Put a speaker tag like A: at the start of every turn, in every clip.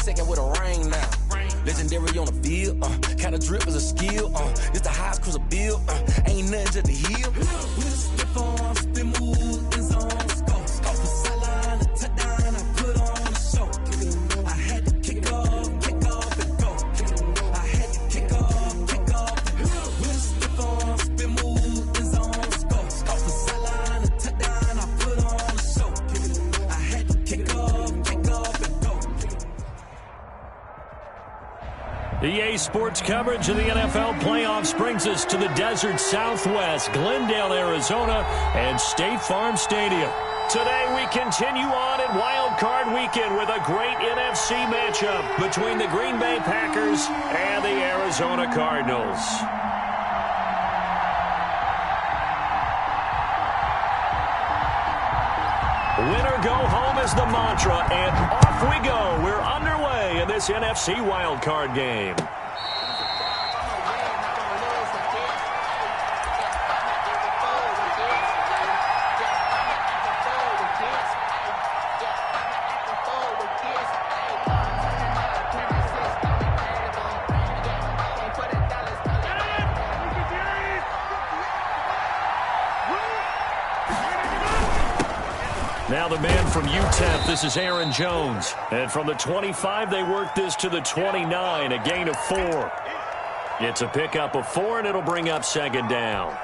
A: second with a ring now. Legendary on the field, kind of drip is a skill, it's the highest cruiser bill, ain't nothing just to heal. We just stiff on, spin move, in zone, scope the sideline, a touchdown, I put on the show. I had to kick off and go. I had to kick off and go. We just stiff on, spin move, in zone, scope the sideline, a touchdown, I put on the show. I had to kick off and go.
B: EA Sports coverage of the NFL playoffs brings us to the desert Southwest, Glendale, Arizona, and State Farm Stadium. Today we continue on in Wild Card Weekend with a great NFC matchup between the Green Bay Packers and the Arizona Cardinals. Winner go home is the mantra, and off we go. We're underway in this NFC wildcard game. Now the man from UTEP, this is Aaron Jones. And from the 25, they work this to the 29, a gain of 4. It's a pickup of 4, and it'll bring up second down.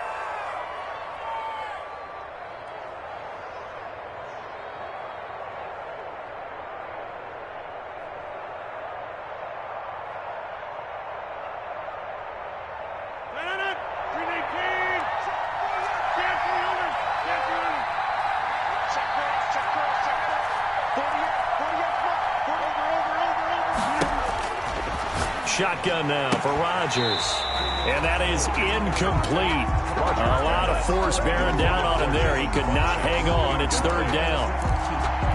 B: Shotgun now for Rodgers. And that is incomplete. A lot of force bearing down on him there. He could not hang on. It's third down.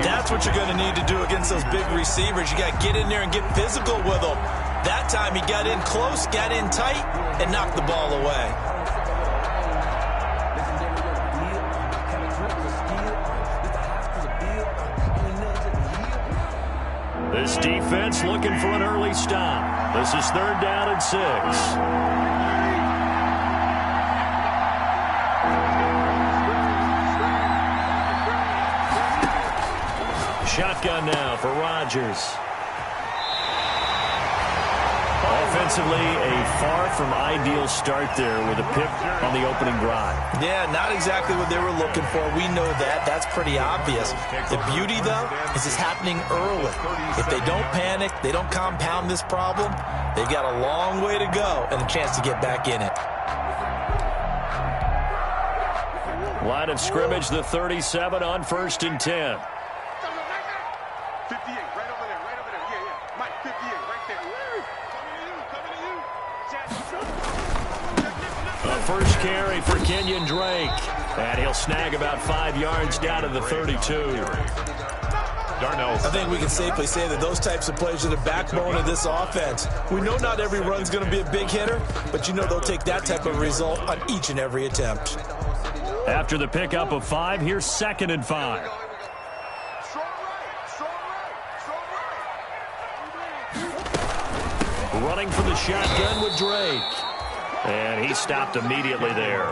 C: That's what you're going to need to do against those big receivers. You got to get in there and get physical with them. That time he got in close, got in tight, and knocked the ball away.
B: This defense looking for an early stop. This is third down and 6. Shotgun now for Rodgers. Offensively, a far from ideal start there with a pick on the opening drive.
C: Yeah, not exactly what they were looking for. We know that. That's pretty obvious. The beauty, though, is it's happening early. If they don't panic, they don't compound this problem, they've got a long way to go and a chance to get back in it.
B: Line of scrimmage, the 37 on 1st and 10.
D: 58, right over there, right over there. Yeah. Mike, 58, right there.
B: A first carry for Kenyon Drake. And he'll snag about 5 yards down to the 32.
C: Darnell. I think we can safely say that those types of plays are the backbone of this offense. We know not every run's going to be a big hitter, but you know they'll take that type of result on each and every attempt.
B: After the pickup of 5, here's 2nd and 5. Running for the shotgun with Drake. And he stopped immediately there.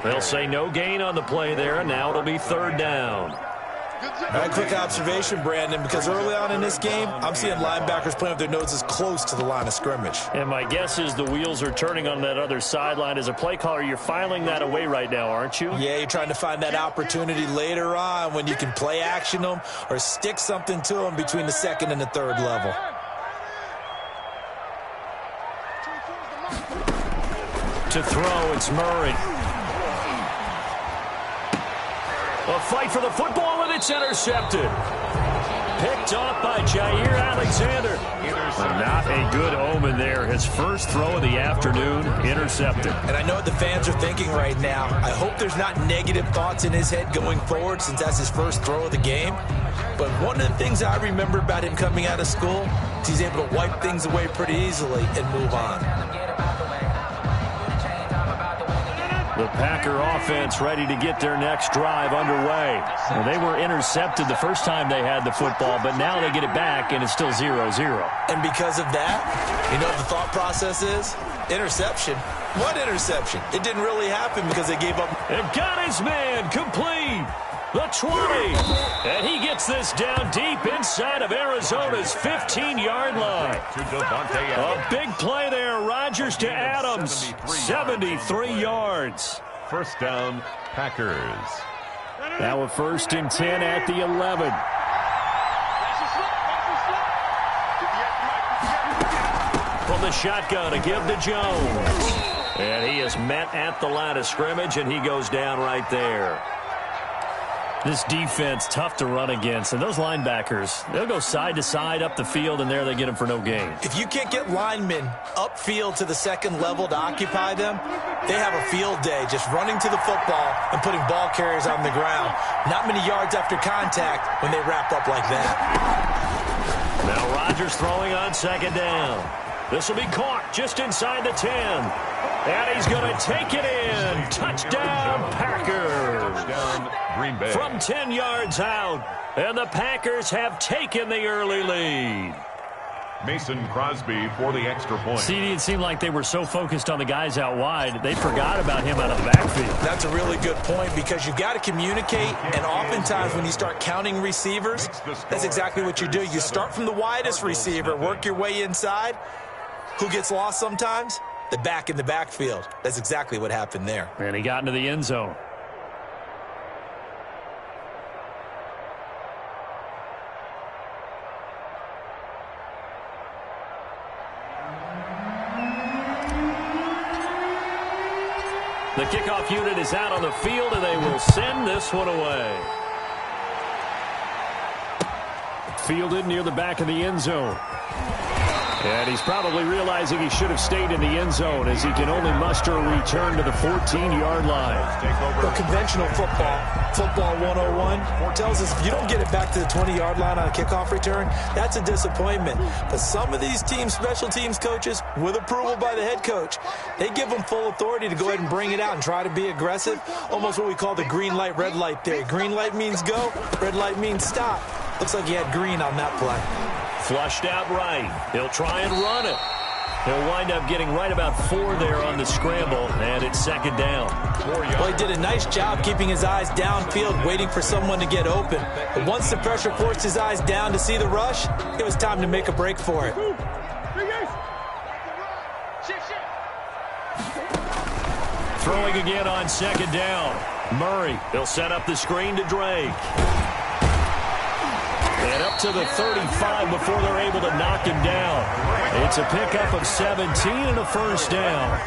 B: They'll say no gain on the play there, and now it'll be third down.
C: All right, quick observation, Brandon, because early on in this game, I'm seeing linebackers playing with their noses close to the line of scrimmage.
B: And my guess is the wheels are turning on that other sideline. As a play caller, you're filing that away right now, aren't you?
C: Yeah, you're trying to find that opportunity later on when you can play action them or stick something to them between the 2nd and the 3rd level.
B: To throw, it's Murray. A fight for the football, and it's intercepted. Picked off by Jair Alexander. Not a good omen there. His first throw of the afternoon, intercepted.
C: And I know what the fans are thinking right now. I hope there's not negative thoughts in his head going forward since that's his first throw of the game. But one of the things I remember about him coming out of school is he's able to wipe things away pretty easily and move on.
B: The Packer offense ready to get their next drive underway. Well, they were intercepted the first time they had the football, but now they get it back, and it's still 0-0.
C: And because of that, you know what the thought process is? Interception. What interception? It didn't really happen because they gave up.
B: And got his man complete. The 20. And he gets this down deep inside of Arizona's 15-yard line. A big play there. Rodgers to Adams. 73 yards.
E: First down, Packers.
B: Now a 1st and 10 at the 11. From the shotgun, a give to Jones. And he is met at the line of scrimmage, and he goes down right there. This defense, tough to run against. And those linebackers, they'll go side to side up the field, and there they get them for no gain.
C: If you can't get linemen upfield to the second level to occupy them, they have a field day just running to the football and putting ball carriers on the ground. Not many yards after contact when they wrap up like that.
B: Now Rodgers throwing on 2nd down. This will be caught just inside the 10. And he's going to take it in. Touchdown, Packers.
E: Touchdown, Green Bay.
B: From 10 yards out. And the Packers have taken the early lead.
E: Mason Crosby for the extra point.
B: CD, it seemed like they were so focused on the guys out wide, they forgot about him out of the backfield.
C: That's a really good point because you've got to communicate, and oftentimes when you start counting receivers, that's exactly what you do. You start from the widest receiver, work your way inside. Who gets lost sometimes? The back in the backfield. That's exactly what happened there.
B: And he got into the end zone. The kickoff unit is out on the field, and they will send this one away. Fielded near the back of the end zone. And he's probably realizing he should have stayed in the end zone as he can only muster a return to the 14-yard line.
C: Well, conventional football 101, tells us if you don't get it back to the 20-yard line on a kickoff return, that's a disappointment. But some of these teams, special teams coaches, with approval by the head coach, they give them full authority to go ahead and bring it out and try to be aggressive, almost what we call the green light, red light theory. Green light means go, red light means stop. Looks like he had green on that play.
B: Flushed out right. He'll try and run it. He'll wind up getting right about 4 there on the scramble, and it's 2nd down.
C: Well, he did a nice job keeping his eyes downfield, waiting for someone to get open. But once the pressure forced his eyes down to see the rush, it was time to make a break for it.
B: Throwing again on 2nd down. Murray, he'll set up the screen to Drake. And up to the 35 before they're able to knock him down. It's a pickup of 17 and a 1st down.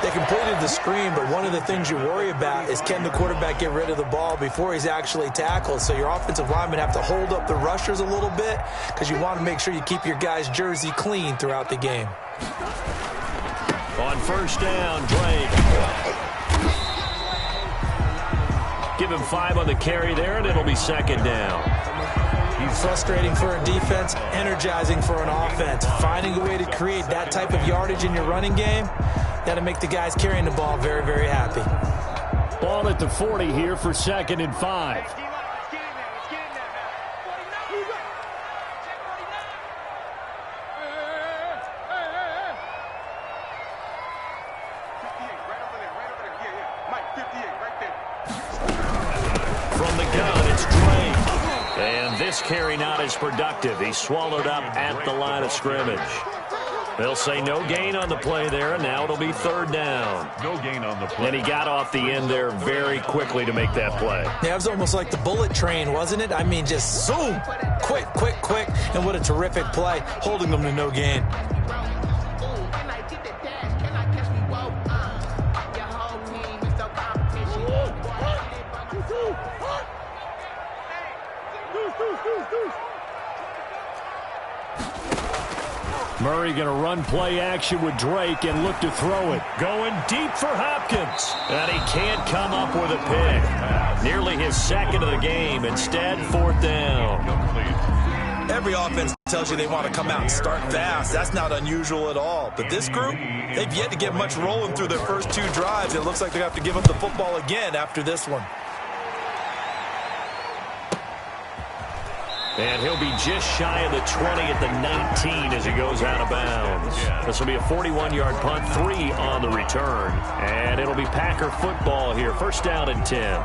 C: They completed the screen, but one of the things you worry about is can the quarterback get rid of the ball before he's actually tackled. So your offensive linemen have to hold up the rushers a little bit because you want to make sure you keep your guy's jersey clean throughout the game.
B: On 1st down, Drake. Give him 5 on the carry there, and it'll be 2nd down.
C: Frustrating for a defense, energizing for an offense. Finding a way to create that type of yardage in your running game, that'll make the guys carrying the ball very, very happy.
B: Ball at the 40 here for 2nd and 5. From the gun, it's Drake. And this carry not as productive. He's swallowed up at the line of scrimmage. They'll say no gain on the play there, and now it'll be 3rd down.
E: No gain on the play.
B: And he got off the end there very quickly to make that play.
C: Yeah, it was almost like the bullet train, wasn't it? I mean, just zoom, quick, and what a terrific play, holding them to no gain.
B: Murray going to run play action with Drake and look to throw it. Going deep for Hopkins. And he can't come up with a pick. Nearly his 2nd of the game. Instead, 4th down.
C: Every offense tells you they want to come out and start fast. That's not unusual at all. But this group, they've yet to get much rolling through their first 2 drives. It looks like they have to give up the football again after this one.
B: And he'll be just shy of the 20 at the 19 as he goes out of bounds. This will be a 41-yard punt, 3 on the return. And it'll be Packer football here. First down and 10.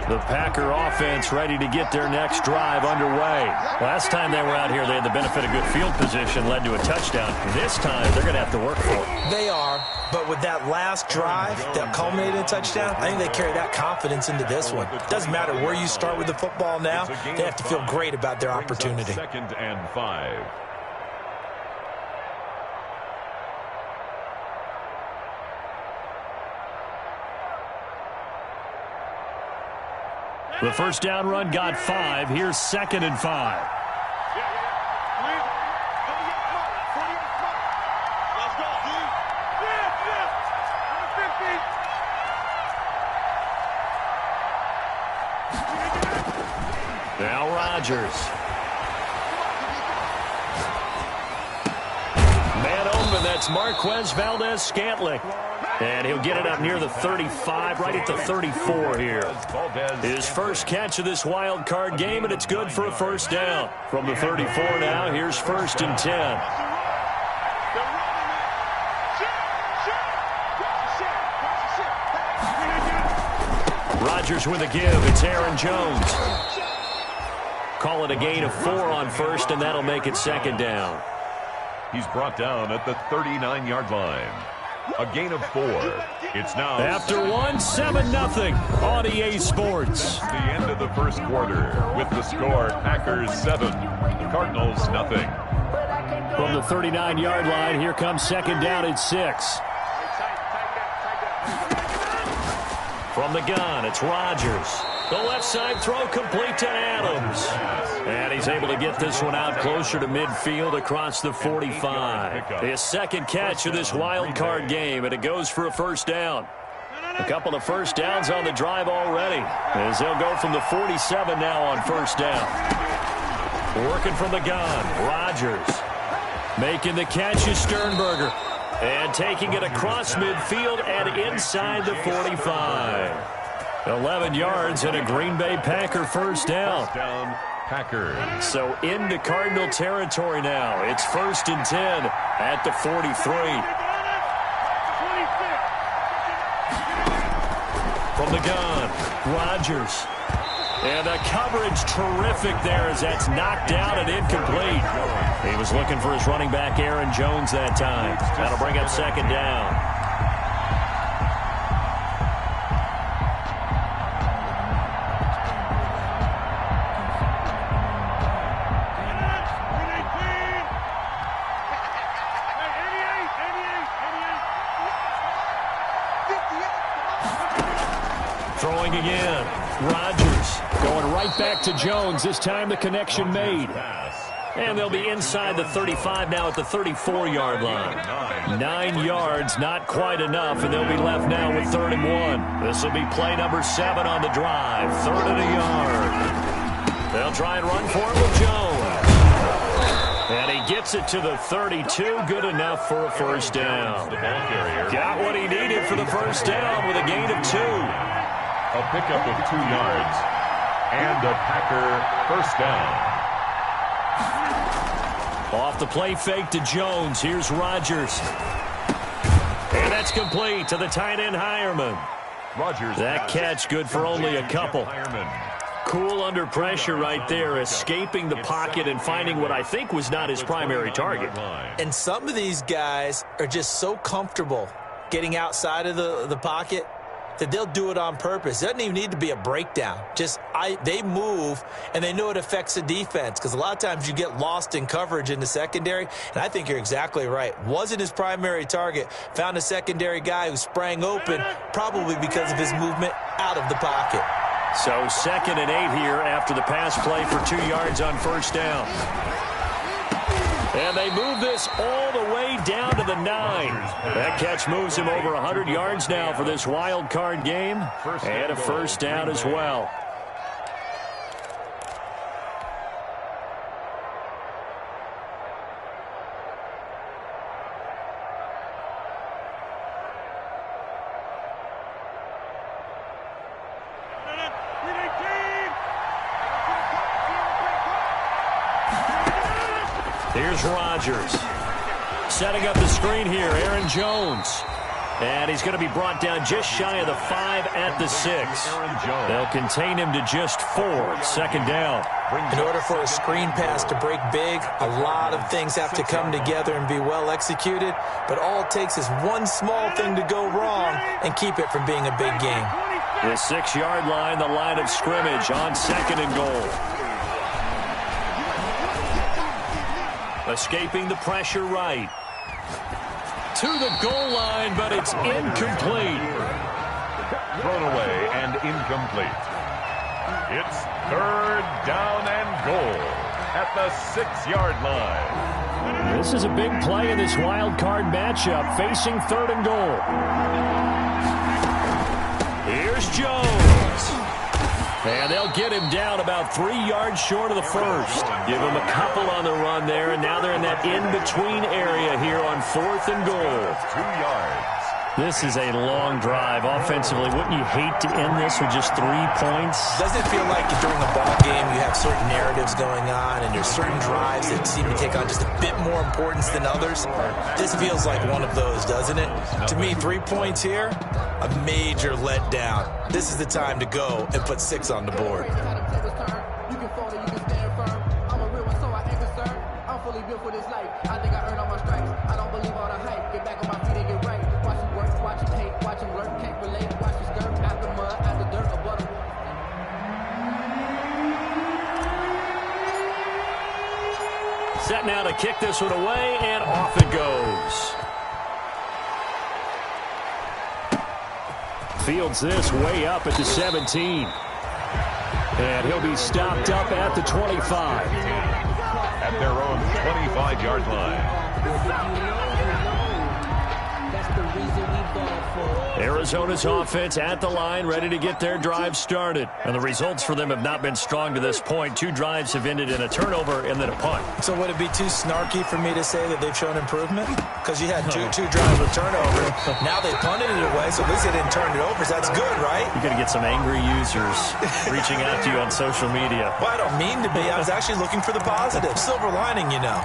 B: The Packer offense ready to get their next drive underway. Last time they were out here, they had the benefit of good field position, led to a touchdown. This time, they're going to have to work for it.
C: They are, but with that last drive that culminated in a touchdown, I think they carry that confidence into this one. Doesn't matter where you start with the football now, they have to feel great about their opportunity.
E: 2nd and 5.
B: The first down run got 5. Here's 2nd and 5. Now Rodgers. Man open, that's Marquez Valdez-Scantling. And he'll get it up near the 35, right at the 34 here. His first catch of this wild card game, and it's good for a first down. From the 34 now, here's 1st and 10. Rodgers with a give. It's Aaron Jones. Call it a gain of 4 on 1st, and that'll make it 2nd down.
E: He's brought down at the 39-yard line. A gain of 4. It's now
B: after 7-0 on EA Sports.
E: The end of the first quarter with the score Packers 7, Cardinals nothing.
B: From the 39-yard line, here comes 2nd down at 6. From the gun, it's Rodgers. The left side throw complete to Adams. And he's able to get this one out closer to midfield across the 45. His second catch of this wild card game, and it goes for a first down. A couple of first downs on the drive already, as they'll go from the 47 now on first down. Working from the gun, Rodgers. Making the catch is Sternberger. And taking it across midfield and inside the 45. 11 yards and a Green Bay Packer first down.
E: Packers.
B: So into Cardinal territory now. It's 1st and 10 at the 43. From the gun, Rodgers. And the coverage terrific there as that's knocked down and incomplete. He was looking for his running back, Aaron Jones, that time. That'll bring up 2nd down. Throwing again. Rodgers going right back to Jones. This time the connection made. And they'll be inside the 35 now at the 34-yard line. 9 yards, not quite enough, and they'll be left now with 3rd and 1. This will be play number 7 on the drive. 3rd and a yard. They'll try and run for it with Jones. And he gets it to the 32. Good enough for a first down. Got what he needed for the first down with a gain of 2.
E: A pickup of 2 yards and a Packer first down.
B: Off the play fake to Jones. Here's Rodgers. And that's complete to the tight end Hireman.
E: Rodgers.
B: That catch good for only a couple. Cool under pressure right there, escaping the pocket and finding what I think was not his primary target.
C: And some of these guys are just so comfortable getting outside of the pocket that they'll do it on purpose. It doesn't even need to be a breakdown. They move, and they know it affects the defense, because a lot of times you get lost in coverage in the secondary, and I think you're exactly right. Wasn't his primary target. Found a secondary guy who sprang open, probably because of his movement out of the pocket.
B: So 2nd and 8 here after the pass play for 2 yards on first down. And they move this all the way down to the 9. That catch moves him over 100 yards now for this wild card game, and a first down as well. Here's Rodgers. Setting up the screen here, Aaron Jones. And he's going to be brought down just shy of the 5 at the 6. They'll contain him to just 4. Second down.
C: In order for a screen pass to break big, a lot of things have to come together and be well executed. But all it takes is one small thing to go wrong and keep it from being a big game.
B: The 6-yard line, the line of scrimmage on 2nd and goal. Escaping the pressure right. To the goal line, but it's incomplete.
E: Thrown away and incomplete. It's 3rd down and goal at the 6-yard line.
B: This is a big play in this wild card matchup, facing 3rd and goal. Here's Jones. And they'll get him down about 3 yards short of the first. Give him a couple on the run there, and now they're in that in-between area here on 4th and goal.
E: 2 yards.
B: This is a long drive offensively. Wouldn't you hate to end this with just 3 points?
C: Doesn't it feel like during a ball game you have certain narratives going on and there's certain drives that seem to take on just a bit more importance than others? This feels like one of those, doesn't it? To me, 3 points here, a major letdown. This is the time to go and put 6 on the board.
B: Set now to kick this one away, and off it goes. Fields this way up at the 17. And he'll be stopped up at the 25.
E: At their own 25-yard line.
B: Arizona's offense at the line, ready to get their drive started. And the results for them have not been strong to this point. 2 drives have ended in a turnover and then a punt.
C: So would it be too snarky for me to say that they've shown improvement? Because you had two drives with turnover. Now they punted it away, so at least they didn't turn it over. So that's good, right?
B: You're going to get some angry users reaching out to you on social media.
C: Well, I don't mean to be. I was actually looking for the positive. Silver lining, you know.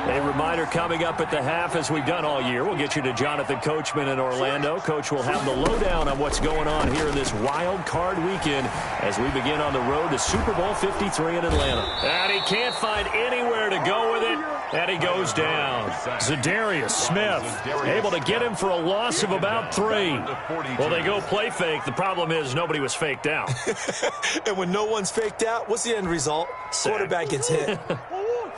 B: A reminder coming up at the half, as we've done all year. We'll get you to Jonathan Coachman in Orlando. Coach will have the lowdown on what's going on here in this wild card weekend as we begin on the road to Super Bowl 53 in Atlanta. And he can't find anywhere to go with it, and he goes down. Zadarius Smith able to get him for a loss of about 3. Well, they go play fake. The problem is nobody was faked out.
C: And when no one's faked out, what's the end result? Quarterback gets hit.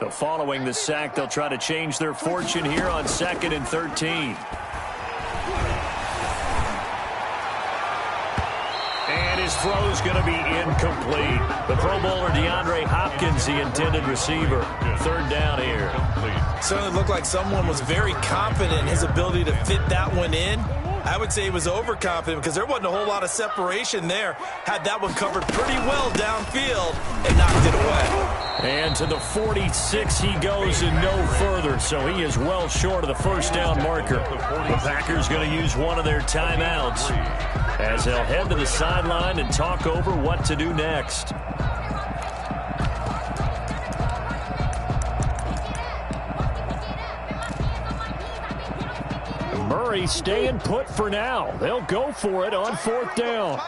B: So following the sack, they'll try to change their fortune here on 2nd and 13. And his throw's going to be incomplete. The Pro Bowler DeAndre Hopkins, the intended receiver. 3rd down here.
C: Certainly looked like someone was very confident in his ability to fit that one in. I would say he was overconfident because there wasn't a whole lot of separation there. Had that one covered pretty well downfield and knocked it away.
B: And to the 46 he goes and no further, so he is well short of the first down marker. The Packers going to use one of their timeouts as they'll head to the sideline and talk over what to do next. Murray staying put for now. They'll go for it on 4th down.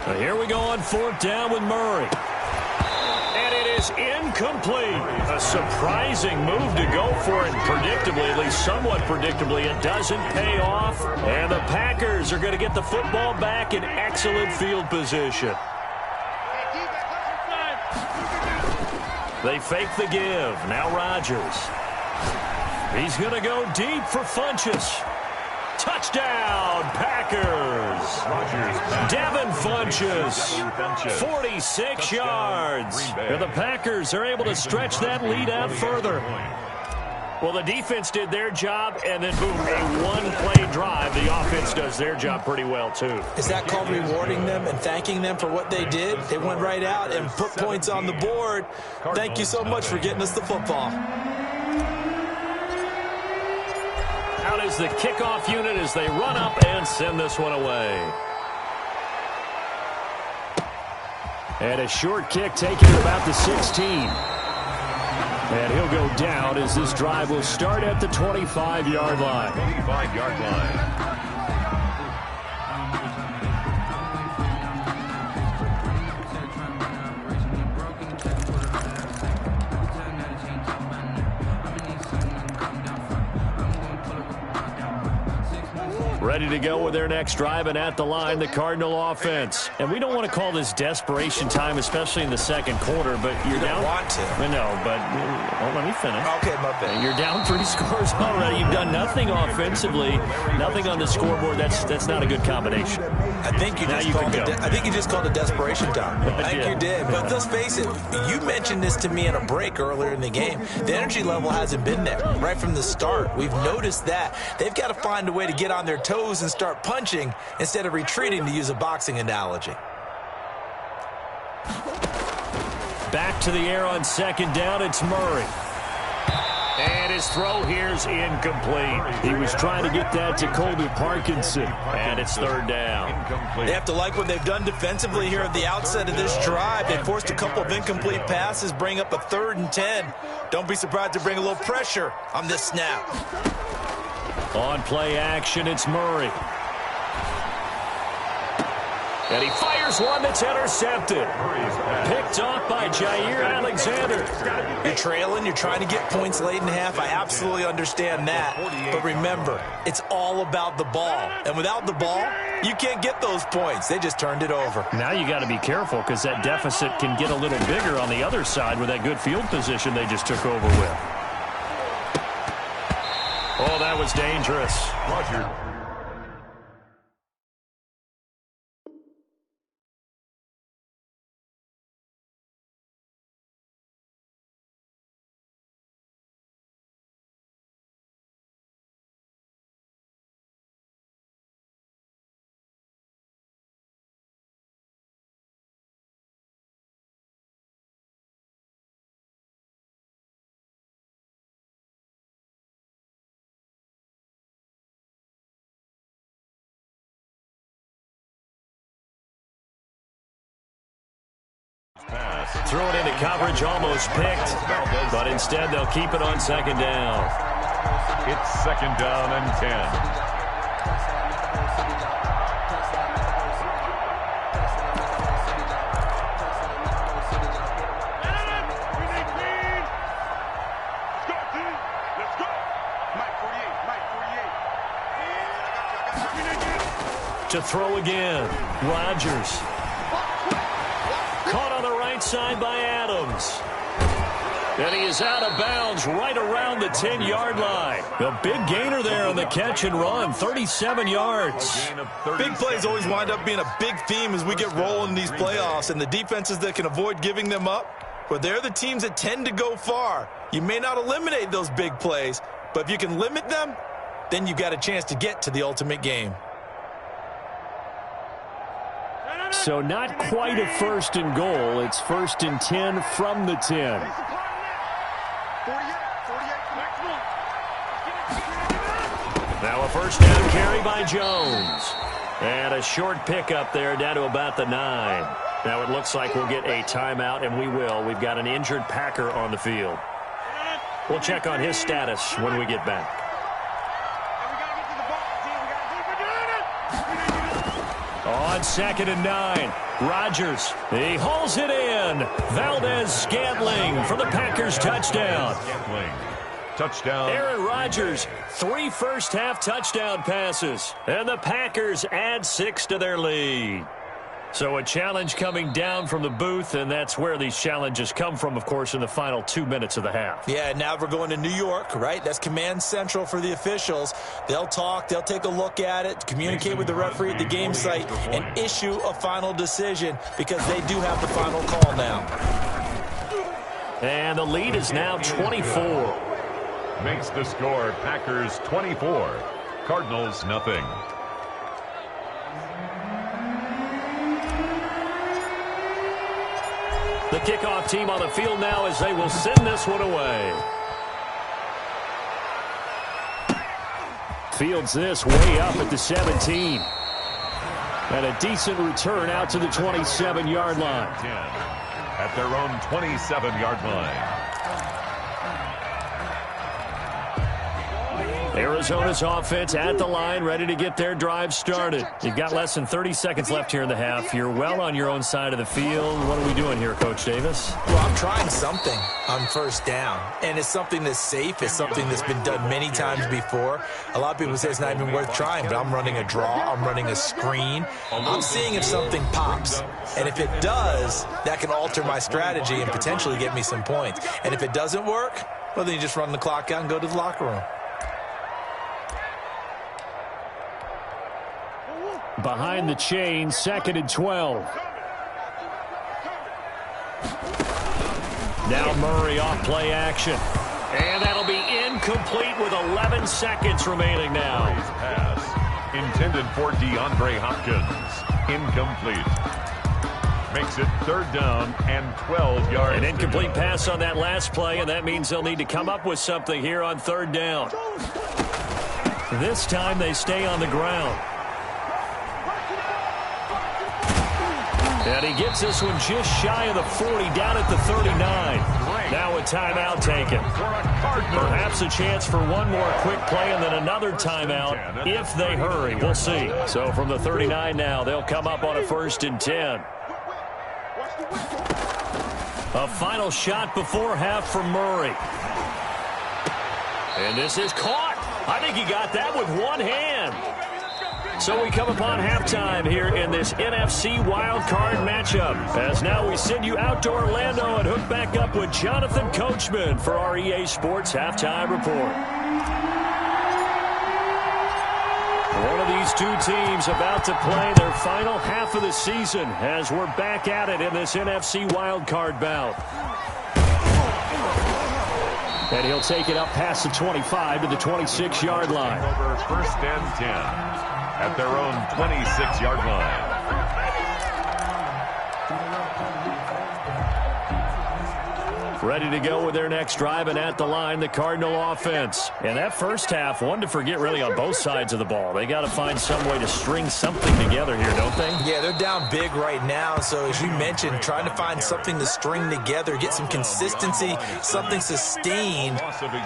B: Now here we go on 4th down with Murray. And it is incomplete. A surprising move to go for it. Predictably, at least somewhat predictably, it doesn't pay off. And the Packers are going to get the football back in excellent field position. They fake the give. Now Rodgers. He's going to go deep for Funchess. Touchdown, Packers. Devin Funchess, 46 yards. And the Packers are able to stretch that lead out further. Well, the defense did their job, and then, boom, a one-play drive. The offense does their job pretty well, too.
C: Is that called rewarding them and thanking them for what they did? They went right out and put points on the board. Thank you so much for getting us the football.
B: Out is the kickoff unit as they run up and send this one away. And a short kick taken at about the 16. And he'll go down as this drive will start at the 25-yard line.
E: 25-yard line.
B: Ready to go with their next drive, and at the line, the Cardinal offense. And we don't want to call this desperation time, especially in the second quarter, but you're down.
C: You don't want to.
B: I know, but well, let me finish.
C: Okay, my bad.
B: You're down 3 scores already. You've done nothing offensively, nothing on the scoreboard. That's not a good combination.
C: I think you just called it desperation time. I think you did. But let's face it, you mentioned this to me in a break earlier in the game. The energy level hasn't been there right from the start. We've noticed that. They've got to find a way to get on their toes and start punching instead of retreating, to use a boxing analogy.
B: Back to the air on second down. It's Murray. And his throw here's incomplete. He was trying to get that to Colby Parkinson. And it's third down.
C: They have to like what they've done defensively here at the outset of this drive. They forced a couple of incomplete passes, bring up a 3rd and 10. Don't be surprised to bring a little pressure on this snap.
B: On play action, it's Murray. And he fires one that's intercepted. Picked off by Jair Alexander.
C: You're trailing. You're trying to get points late in half. I absolutely understand that. But remember, it's all about the ball. And without the ball, you can't get those points. They just turned it over.
B: Now you got to be careful because that deficit can get a little bigger on the other side with that good field position they just took over with. Oh, that was dangerous.
E: Roger.
B: Threw it into coverage, almost picked, but instead they'll keep it on second down.
E: It's second down and 10.
B: To throw again, Rodgers. Caught on the right side by Adams. And he is out of bounds right around the 10-yard line. A big gainer there on the catch and run, 37 yards.
C: Big plays always wind up being a big theme as we get rolling in these playoffs, and the defenses that can avoid giving them up, well, they're the teams that tend to go far. You may not eliminate those big plays, but if you can limit them, then you've got a chance to get to the ultimate game.
B: So not quite a 1st and goal. It's 1st and 10 from the 10. Now a first down carry by Jones. And a short pickup there down to about the 9. Now it looks like we'll get a timeout, and we will. We've got an injured Packer on the field. We'll check on his status when we get back. On 2nd and 9, Rodgers, he hauls it in. Valdez-Scantling for the Packers touchdown.
E: Touchdown.
B: Aaron Rodgers, 3 first-half touchdown passes, and the Packers add 6 to their lead. So a challenge coming down from the booth, and that's where these challenges come from, of course, in the final 2 minutes of the half.
C: Yeah, now we're going to New York, right? That's command central for the officials. They'll talk, they'll take a look at it, communicate with the referee at the game site, and issue a final decision because they do have the final call now.
B: And the lead is now 24.
E: Makes the score Packers 24, Cardinals nothing.
B: The kickoff team on the field now as they will send this one away. Fields this way up at the 17. And a decent return out to the 27-yard line.
E: At their own 27-yard line.
B: Arizona's offense at the line, ready to get their drive started. You've got less than 30 seconds left here in the half. You're well on your own side of the field. What are we doing here, Coach Davis?
C: Well, I'm trying something on first down, and it's something that's safe. It's something that's been done many times before. A lot of people say it's not even worth trying, but I'm running a draw. I'm running a screen. I'm seeing if something pops, and if it does, that can alter my strategy and potentially get me some points. And if it doesn't work, well, then you just run the clock out and go to the locker room.
B: Behind the chain, 2nd and 12. Now Murray off play action. And that'll be incomplete with 11 seconds remaining now.
E: Pass intended for DeAndre Hopkins. Incomplete. Makes it 3rd down and 12 yards.
B: An incomplete pass on that last play, and that means they'll need to come up with something here on 3rd down. This time they stay on the ground. And he gets this one just shy of the 40, down at the 39. Now a timeout taken. Perhaps a chance for one more quick play and then another timeout if they hurry. We'll see. So from the 39 now, they'll come up on a 1st and 10. A final shot before half for Murray. And this is caught. I think he got that with one hand. So we come upon halftime here in this NFC wildcard matchup. As now we send you out to Orlando and hook back up with Jonathan Coachman for our EA Sports Halftime Report. One of these two teams about to play their final half of the season as we're back at it in this NFC wildcard bout. And he'll take it up past the 25 to the 26-yard line.
E: Over 1st and 10. At their own 26-yard line.
B: Ready to go with their next drive, and at the line, the Cardinal offense. And that first half, one to forget really on both sides of the ball. They got to find some way to string something together here, don't they?
C: Yeah, they're down big right now. So as you mentioned, trying to find something to string together, get some consistency, something sustained,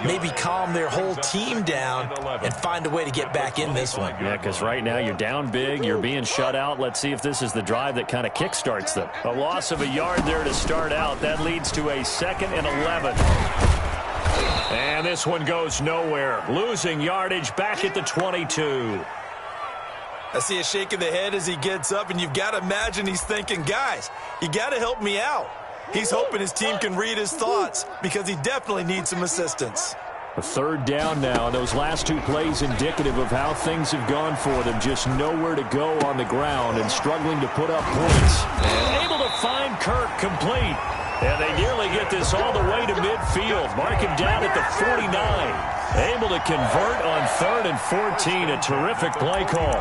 C: maybe calm their whole team down and find a way to get back in this one.
B: Yeah, because right now you're down big, you're being shut out. Let's see if this is the drive that kind of kickstarts them. A loss of a yard there to start out. That leads to a 2nd and 11. And this one goes nowhere. Losing yardage back at the 22.
C: I see a shake of the head as he gets up, and you've got to imagine he's thinking, guys, you got to help me out. He's hoping his team can read his thoughts because he definitely needs some assistance.
B: A 3rd down now. Those last 2 plays indicative of how things have gone for them. Just nowhere to go on the ground and struggling to put up points. And able to find Kirk complete. And they nearly get this all the way to midfield. Mark him down at the 49. Able to convert on 3rd and 14. A terrific play call.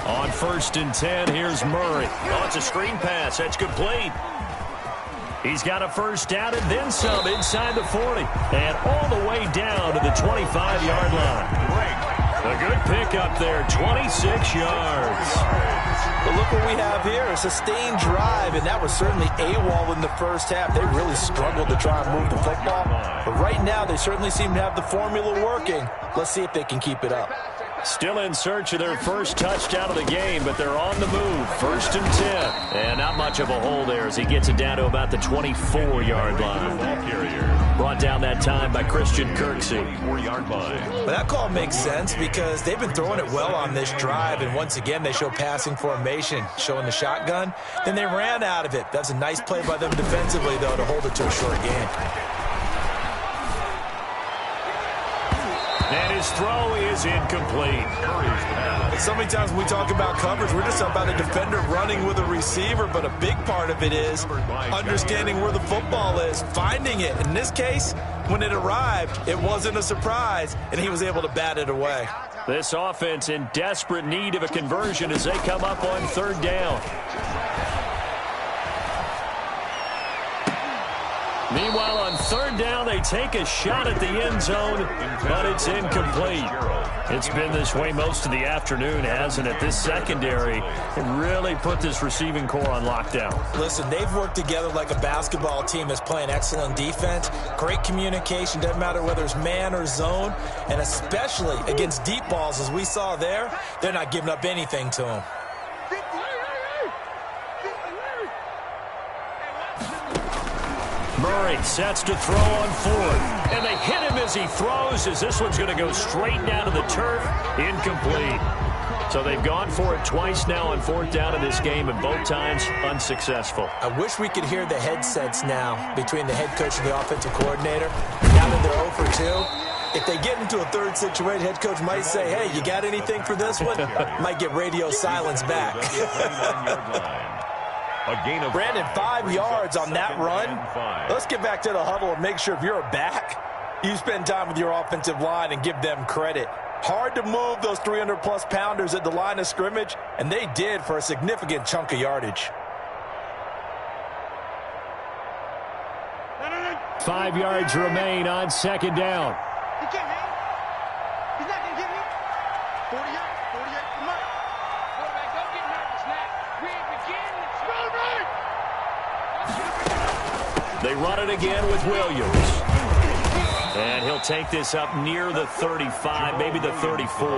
B: On 1st and 10, here's Murray. Oh, it's a screen pass. That's complete. He's got a 1st down and then some inside the 40. And all the way down to the 25-yard line. A good pickup there, 26 yards.
C: But look what we have here, a sustained drive, and that was certainly AWOL in the first half. They really struggled to try and move the football. But right now, they certainly seem to have the formula working. Let's see if they can keep it up.
B: Still in search of their first touchdown of the game, but they're on the move. 1st and 10. And not much of a hole there as he gets it down to about the 24-yard line. Brought down that time by Christian Kirksey.
C: Well, that call makes sense because they've been throwing it well on this drive, and once again they show passing formation, showing the shotgun. Then they ran out of it. That's a nice play by them defensively, though, to hold it to a short game.
B: And his throw is incomplete.
C: So many times when we talk about coverage, we're just about a defender running with a receiver, but a big part of it is understanding where the football is, finding it. In this case, when it arrived, it wasn't a surprise, and he was able to bat it away.
B: This offense in desperate need of a conversion as they come up on 3rd down. Meanwhile, on 3rd down, they take a shot at the end zone, but it's incomplete. It's been this way most of the afternoon, hasn't it? This secondary really put this receiving core on lockdown.
C: Listen, they've worked together like a basketball team that's playing excellent defense. Great communication, doesn't matter whether it's man or zone, and especially against deep balls, as we saw there, they're not giving up anything to them.
B: Murray sets to throw on 4th. And they hit him as he throws, as this one's going to go straight down to the turf. Incomplete. So they've gone for it twice now on 4th down in this game, and both times unsuccessful.
C: I wish we could hear the headsets now between the head coach and the offensive coordinator. Now that they're 0 for 2. If they get into a 3rd situation, head coach might say, hey, you got anything for this one? Might get radio silence back. Brandon, 5 yards on that run. Let's get back to the huddle and make sure if you're a back, you spend time with your offensive line and give them credit. Hard to move those 300-plus pounders at the line of scrimmage, and they did for a significant chunk of yardage.
B: 5 yards remain on 2nd down.
D: He can't hang. He's not going to get me. 48 for Mike. Quarterback, don't get nervous now. We ain't beginning.
B: They run it again with Williams. And he'll take this up near the 35, maybe the 34.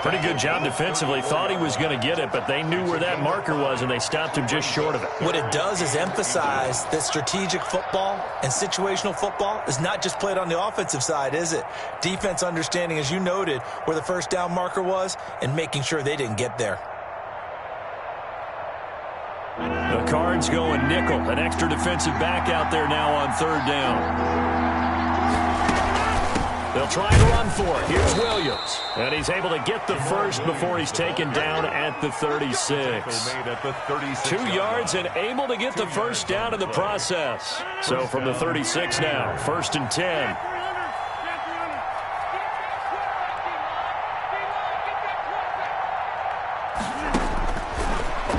B: Pretty good job defensively. Thought he was going to get it, but they knew where that marker was, and they stopped him just short of it.
C: What it does is emphasize that strategic football and situational football is not just played on the offensive side, is it? Defense understanding, as you noted, where the 1st down marker was and making sure they didn't get there.
B: The Cards going nickel. An extra defensive back out there now on 3rd down. They'll try to run for it. Here's Williams. And he's able to get the first before he's taken down at the 36. 2 yards and able to get the first down in the process. So from the 36 now, 1st and 10.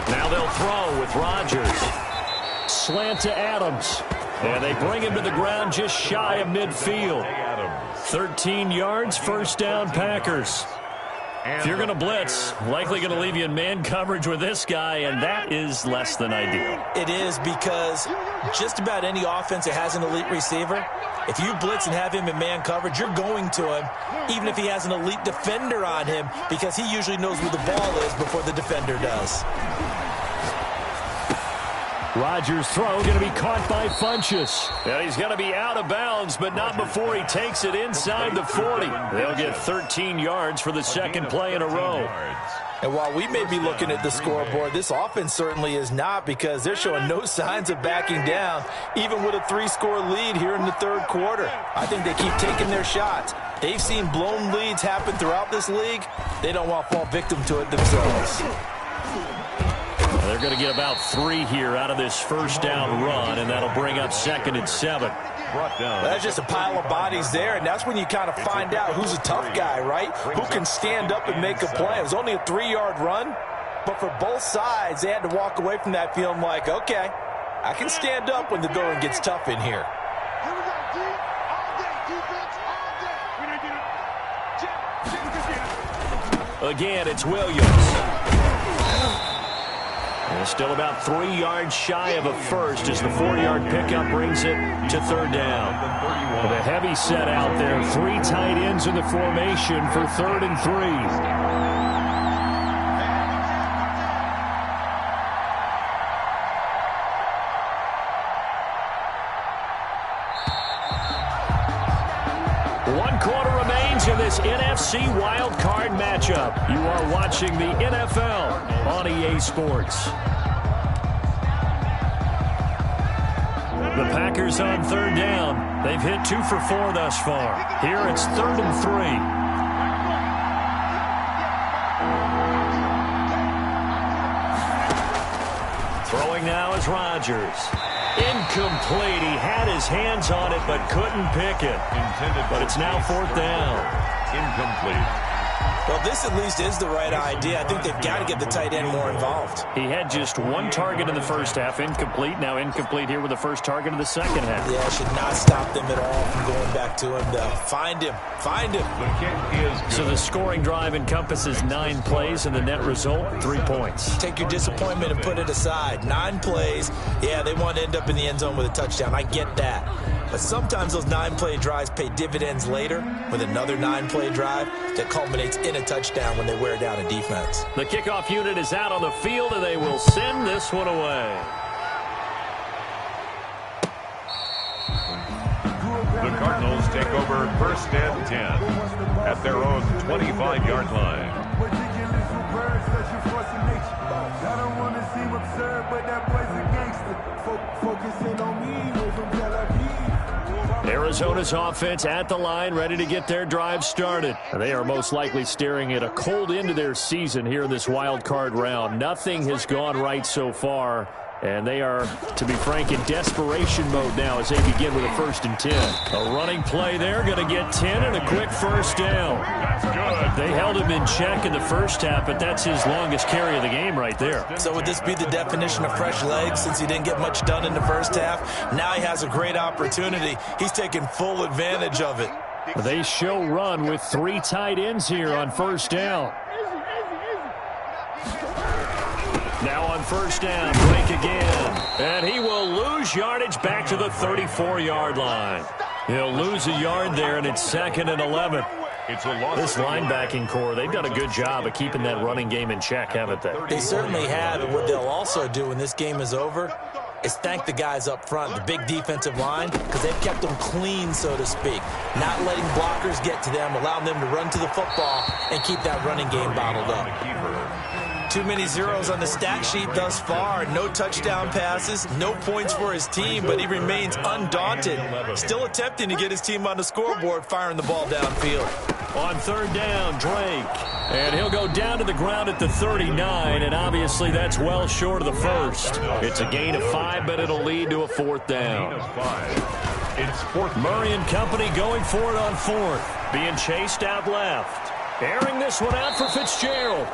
B: Now they'll throw with Rodgers. Slant to Adams. And they bring him to the ground just shy of midfield. 13 yards, 1st down, Packers. If you're going to blitz, likely going to leave you in man coverage with this guy, and that is less than ideal.
C: It is, because just about any offense that has an elite receiver, if you blitz and have him in man coverage, you're going to him, even if he has an elite defender on him, because he usually knows where the ball is before the defender does.
B: Rodgers' throw going to be caught by Funchess. And he's going to be out of bounds, but not before he takes it inside the 40. They'll get 13 yards for the 2nd play in a row.
C: And while we may be looking at the scoreboard, this offense certainly is not, because they're showing no signs of backing down, even with a 3-score lead here in the 3rd quarter. I think they keep taking their shots. They've seen blown leads happen throughout this league. They don't want to fall victim to it themselves.
B: They're going to get about 3 here out of this 1st down run, and that'll bring up 2nd and 7.
C: That's just a pile of bodies there, and that's when you kind of find out who's a tough guy, right? Who can stand up and make a play. It was only a 3-yard run, but for both sides, they had to walk away from that feeling like, okay, I can stand up when the going gets tough in here.
D: Here we go, D. All day. Defense all day.
B: Again, it's Williams. And still about 3 yards shy of a first as the 4-yard pickup brings it to third down. With a heavy set out there, 3 tight ends in the formation for 3rd and 3. In this NFC wild card matchup, you are watching the NFL on EA Sports. The Packers on 3rd down. They've hit 2 for 4 thus far. Here it's 3rd and 3. Throwing now is Rodgers. Incomplete. He had his hands on it but couldn't pick it. But it's now 4th down.
E: Incomplete.
C: Well, this at least is the right idea. I think they've got to get the tight end more involved.
B: He had just 1 target in the first half, incomplete. Now incomplete here with the first target of the second half.
C: Yeah, should not stop them at all from going back to him, though. Find him. Find him.
E: The kick is good.
B: So the scoring drive encompasses 9 plays, and the net result, 3 points.
C: Take your disappointment and put it aside. 9 plays. Yeah, they want to end up in the end zone with a touchdown. I get that. But sometimes those 9-play drives pay dividends later with another 9-play drive that culminates in a touchdown when they wear down a defense.
B: The kickoff unit is out on the field, and they will send this one away.
E: The Cardinals take over 1st and 10 at their own 25-yard line.
F: I don't want to seem absurd, but that boy's a gangster. Focusing on me, from Tel Aviv.
B: Arizona's offense at the line, ready to get their drive started. They are most likely staring at a cold end to their season here in this wild card round. Nothing has gone right so far, and they are, to be frank, in desperation mode now as they begin with a 1st and 10. A running play there, going to get 10 and a quick first down. They held him in check in the first half, but that's his longest carry of the game right there.
C: So would this be the definition of fresh legs since he didn't get much done in the first half? Now he has a great opportunity. He's taking full advantage of it.
B: They show run with 3 tight ends here on 1st down. Now on 1st down, Blake again. And he will lose yardage back to the 34-yard line. He'll lose a yard there, and it's 2nd and 11. This linebacking core, they've done a good job of keeping that running game in check, haven't they?
C: They certainly have, and what they'll also do when this game is over is thank the guys up front, the big defensive line, because they've kept them clean, so to speak. Not letting blockers get to them, allowing them to run to the football and keep that running game bottled up. Too many zeros on the stat sheet thus far. No touchdown passes, no points for his team, but he remains undaunted. Still attempting to get his team on the scoreboard, firing the ball downfield.
B: On 3rd down, Drake. And he'll go down to the ground at the 39, and obviously that's well short of the first. It's a gain of 5, but it'll lead to a 4th down.
E: It's 4th.
B: Murray and company going for it on 4th. Being chased out left. Airing this one out for Fitzgerald.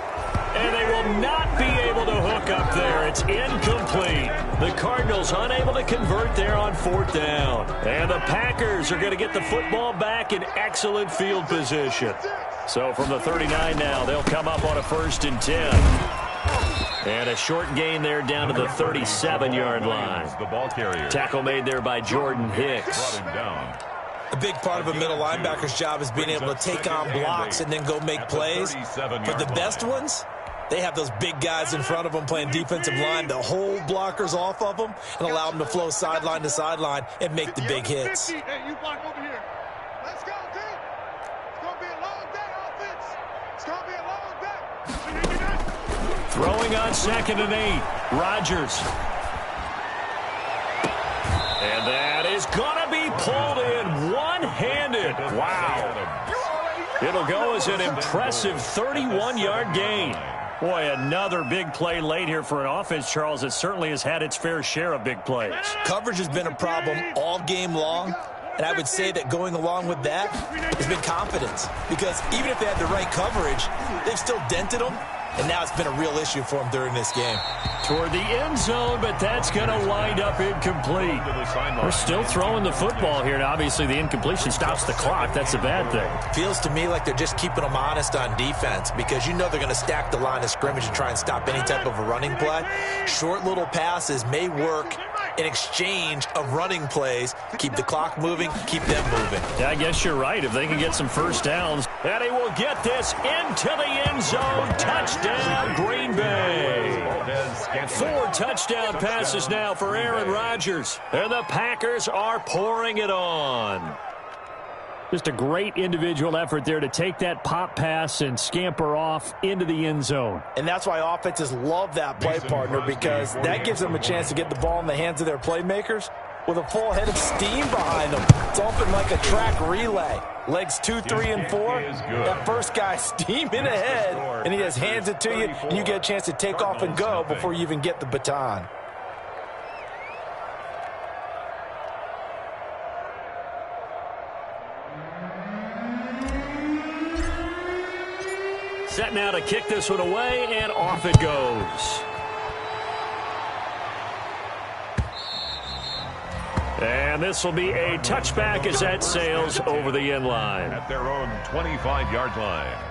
B: And they will not be able to hook up there. It's incomplete. The Cardinals unable to convert there on 4th down. And the Packers are going to get the football back in excellent field position. So from the 39 now, they'll come up on a 1st and 10. And a short gain there down to the 37-yard line.
E: The ball carrier.
B: Tackle made there by Jordan Hicks.
C: A big part of a middle linebacker's job is being able to take on blocks and then go make plays. But the best ones, they have those big guys in front of them playing defensive line to hold blockers off of them and allow them to flow sideline to sideline and make the big hits.
D: Hey, you block over here. Let's go, team. It's going to be a long day, offense. It's going to be a long day.
B: Throwing on 2nd and 8. Rodgers. And that is going to be pulled in one-handed. Wow. It'll go as an impressive 31-yard gain. Boy, another big play late here for an offense, Charles, that certainly has had its fair share of big plays.
C: Coverage has been a problem all game long, and I would say that going along with that has been confidence. Because even if they had the right coverage, they've still dented them and now it's been a real issue for him during this game.
B: Toward the end zone, but that's going to wind up incomplete. We're still throwing the football here, and obviously the incompletion stops the clock. That's a bad thing.
C: Feels to me like they're just keeping them honest on defense because you know they're going to stack the line of scrimmage and try and stop any type of a running play. Short little passes may work in exchange of running plays. Keep the clock moving, keep them moving.
B: Yeah, I guess you're right. If they can get some first downs, and he will get this into the end zone. Touchdown, Green Bay. 4 touchdown passes now for Aaron Rodgers. And the Packers are pouring it on. Just a great individual effort there to take that pop pass and scamper off into the end zone.
C: And that's why offenses love that play partner, because that gives them a chance to get the ball in the hands of their playmakers with a full head of steam behind them. It's often like a track relay. Legs 2, 3, and 4. That first guy steaming ahead, and he just hands it to you, and you get a chance to take off and go before you even get the baton.
B: Set now to kick this one away, and off it goes. And this will be a touchback as that sails over the end line.
E: At their own 25-yard line.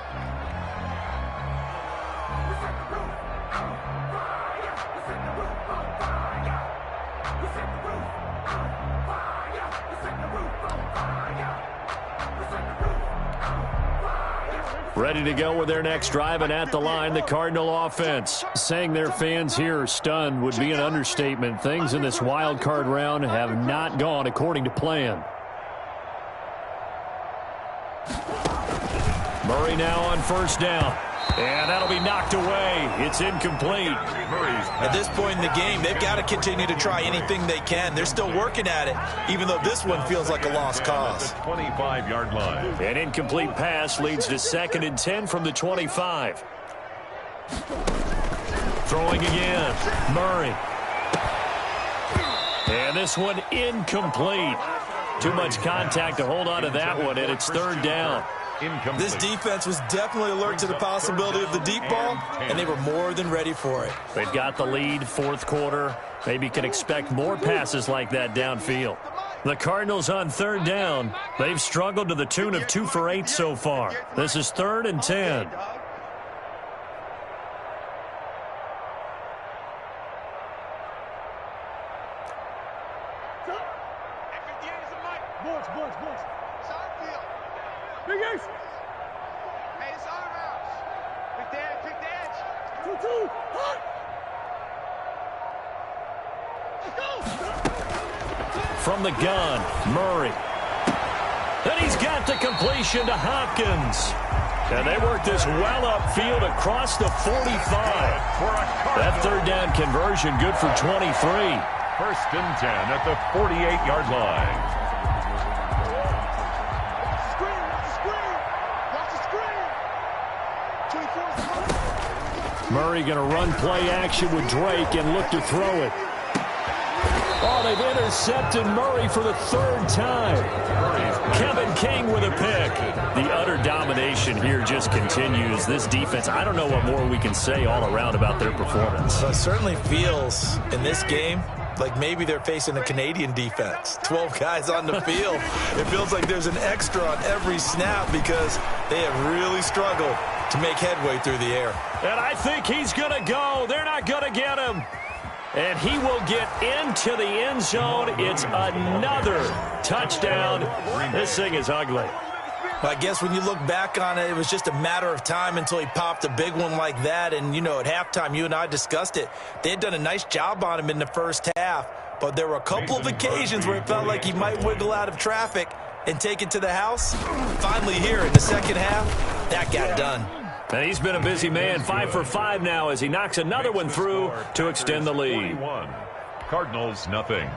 B: Ready to go with their next drive, and at the line, the Cardinal offense. Saying their fans here are stunned would be an understatement. Things in this wild card round have not gone according to plan. Murray now on first down. And that'll be knocked away. It's incomplete.
C: At this point in the game, they've got to continue to try anything they can. They're still working at it, even though this one feels like a lost cause.
E: 25-yard line.
B: An incomplete pass leads to 2nd and 10 from the 25. Throwing again. Murray. And this one incomplete. Too much contact to hold on to that one, and it's 3rd down.
E: Incomplete.
C: This defense was definitely alert to the possibility of the deep ball, and they were more than ready for it.
B: They've got the lead, 4th quarter. Maybe can expect more passes like that downfield. The Cardinals on 3rd down. They've struggled to the tune of 2 for 8 so far. This is 3rd and 10. From the gun, Murray. And he's got the completion to Hopkins. And they work this well upfield across the 45. That 3rd down conversion good for 23.
E: 1st and 10 at the 48-yard line.
B: Murray going to run play action with Drake and look to throw it. Oh, they've intercepted Murray for the 3rd time. Kevin King with a pick. The utter domination here just continues. This defense, I don't know what more we can say all around about their performance.
C: So it certainly feels in this game like maybe they're facing a Canadian defense. 12 guys on the field. It feels like there's an extra on every snap because they have really struggled to make headway through the air.
B: And I think he's going to go. They're not going to get him. And he will get into the end zone. It's another touchdown. This thing is ugly.
C: I guess when you look back on it, it was just a matter of time until he popped a big one like that. And, you know, at halftime, you and I discussed it. They had done a nice job on him in the first half. But there were a couple of occasions where it felt like he might wiggle out of traffic and take it to the house. Finally here in the second half, that got done.
B: And he's been a busy man, 5 for 5 now as he knocks another one through to extend the lead.
E: Cardinals, nothing.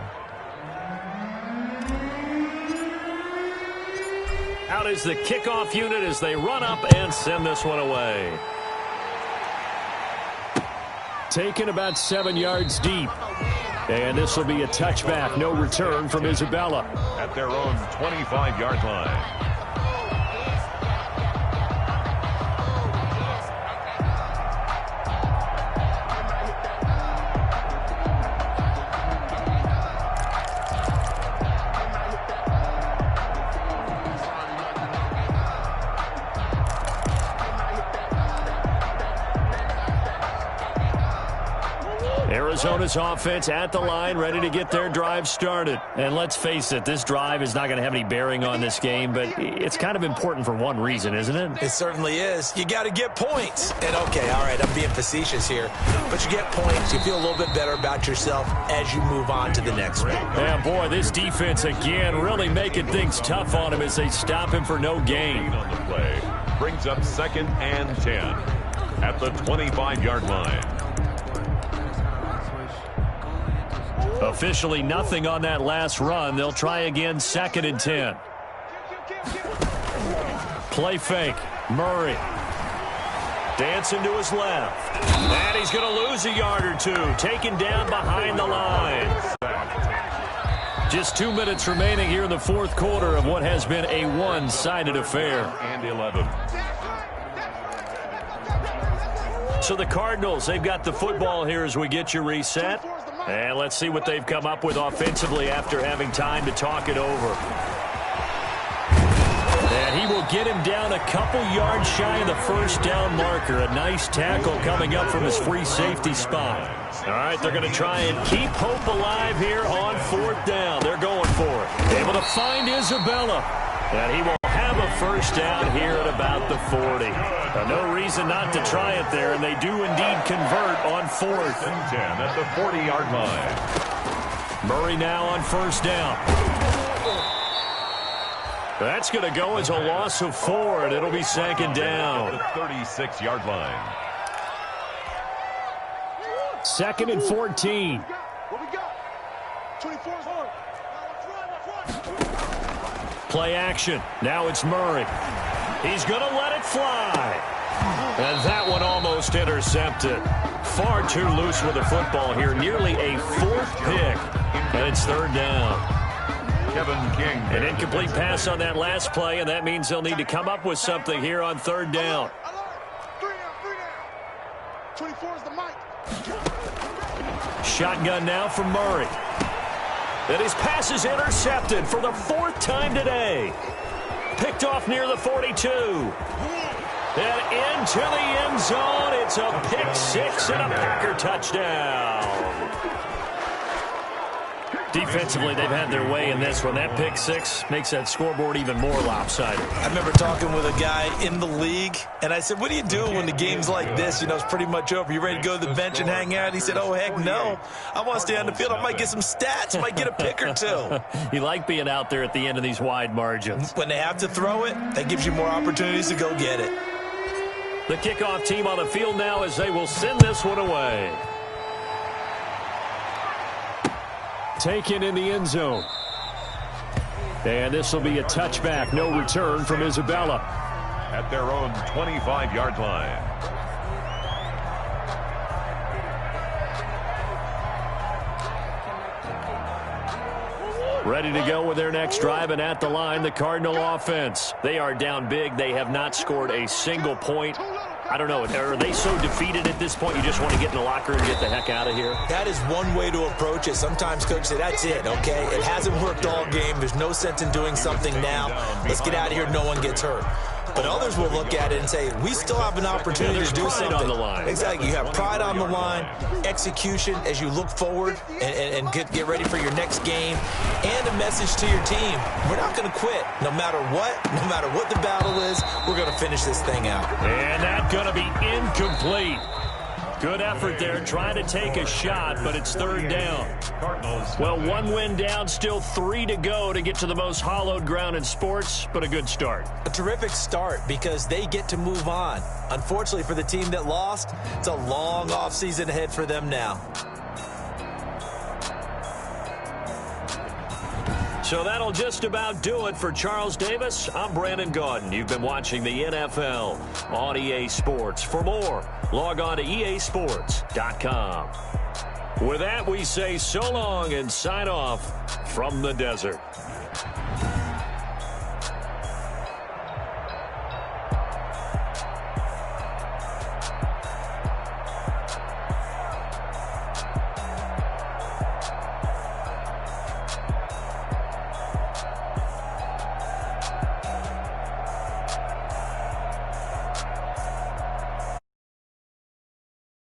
B: Out is the kickoff unit as they run up and send this one away. Taken about 7 yards deep. And this will be a touchback. No return from Isabella.
E: At their own 25-yard line.
B: Arizona's offense at the line, ready to get their drive started. And let's face it, this drive is not going to have any bearing on this game, but it's kind of important for one reason, isn't it?
C: It certainly is. You got to get points. And okay, all right, I'm being facetious here, but you get points. You feel a little bit better about yourself as you move on to the next one.
B: Yeah, boy, this defense again really making things tough on him as they stop him for no gain.
E: On the play brings up 2nd and 10 at the 25-yard line.
B: Officially nothing on that last run. They'll try again, 2nd and 10. Play fake. Murray. Dancing to his left. And he's going to lose a yard or two. Taken down behind the line. Just 2 minutes remaining here in the fourth quarter of what has been a one-sided affair.
E: And 11.
B: So the Cardinals, they've got the football here as we get you reset. And let's see what they've come up with offensively after having time to talk it over. And he will get him down a couple yards shy of the first down marker. A nice tackle coming up from his free safety spot. All right, they're going to try and keep hope alive here on 4th down. They're going for it. Able to find Isabella. And he will have a first down here at about the 40. No reason not to try it there, and they do indeed convert on 4th
E: and 10 at the 40-yard line.
B: Murray now on first down. That's going to go as a loss of 4, and it'll be 2nd down.
E: At the 36-yard line.
B: 2nd and 14.
D: What we got? 24's hard.
B: Play action. Now it's Murray. He's going to let it fly. And that one almost intercepted. Far too loose with the football here. Nearly a 4th pick. And it's 3rd down.
E: Kevin King.
B: An incomplete pass on that last play, and that means they'll need to come up with something here on 3rd down.
D: 3 down. 24 is the mic.
B: Shotgun now from Murray. And his pass is intercepted for the 4th time today. Picked off near the 42. And into the end zone. It's a pick 6 and a Packer touchdown. Defensively, they've had their way in this one. That pick 6 makes that scoreboard even more lopsided.
C: I remember talking with a guy in the league, and I said, what do you do when the game's like this? You know, it's pretty much over. You ready to go to the bench and hang out? He said, oh, heck no. I want to stay on the field. I might get some stats. I might get a pick or two.
B: You like being out there at the end of these wide margins.
C: When they have to throw it, that gives you more opportunities to go get it.
B: The kickoff team on the field now as they will send this one away. Taken in the end zone. And this will be a touchback. No return from Isabella.
E: At their own 25-yard line.
B: Ready to go with their next drive, and at the line, the Cardinal offense. They are down big. They have not scored a single point. I don't know. Are they so defeated at this point you just want to get in the locker and get the heck out of here?
C: That is one way to approach it. Sometimes coaches say, that's it, okay? It hasn't worked all game. There's no sense in doing something now. Let's get out of here. No one gets hurt. But others will look at it and say, we still have an opportunity to do something.
B: On the line.
C: Exactly. You have pride on the line, execution as you look forward and get ready for your next game, and a message to your team. We're not going to quit. No matter what the battle is, we're going to finish this thing out.
B: And that's going to be incomplete. Good effort there, trying to take a shot, but it's 3rd down. Well, 1 win down, still 3 to go to get to the most hallowed ground in sports, but a good start.
C: A terrific start because they get to move on. Unfortunately for the team that lost, it's a long offseason ahead for them now.
B: So that'll just about do it for Charles Davis. I'm Brandon Gaudin. You've been watching the NFL on EA Sports. For more, log on to easports.com. With that, we say so long and sign off from the desert.